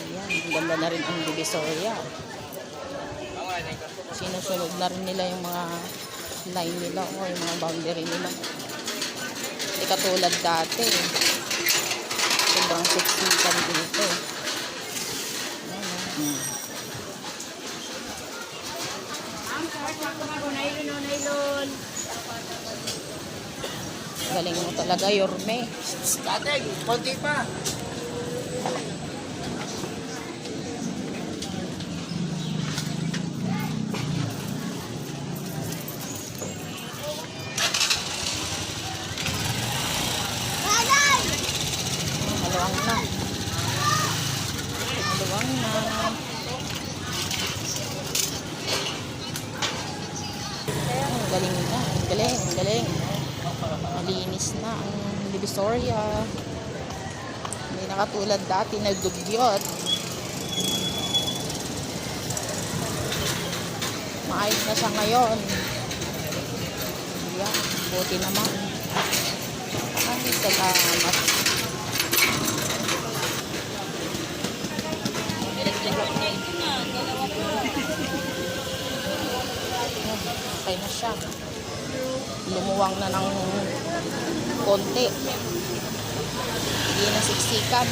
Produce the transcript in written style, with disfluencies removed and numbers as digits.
Ayan, ganda na rin ang Divisoria. Sinusunod na rin nila yung mga line nila o yung mga boundary nila. Hindi katulad dati. Sobrang siksikan dito. Galing mo talaga, Yorme. Tateng, konti pa. Maluwang na. Maluwang na. Oh, galing na. Galing, galing. Malinis na ang Divisoria. Hindi na katulad dati nagdugyot. Maayos na siya ngayon. Yan, buti naman. Ay, salamat. Okay na siya. Lumuwang na ng konti. Hindi na siksikan.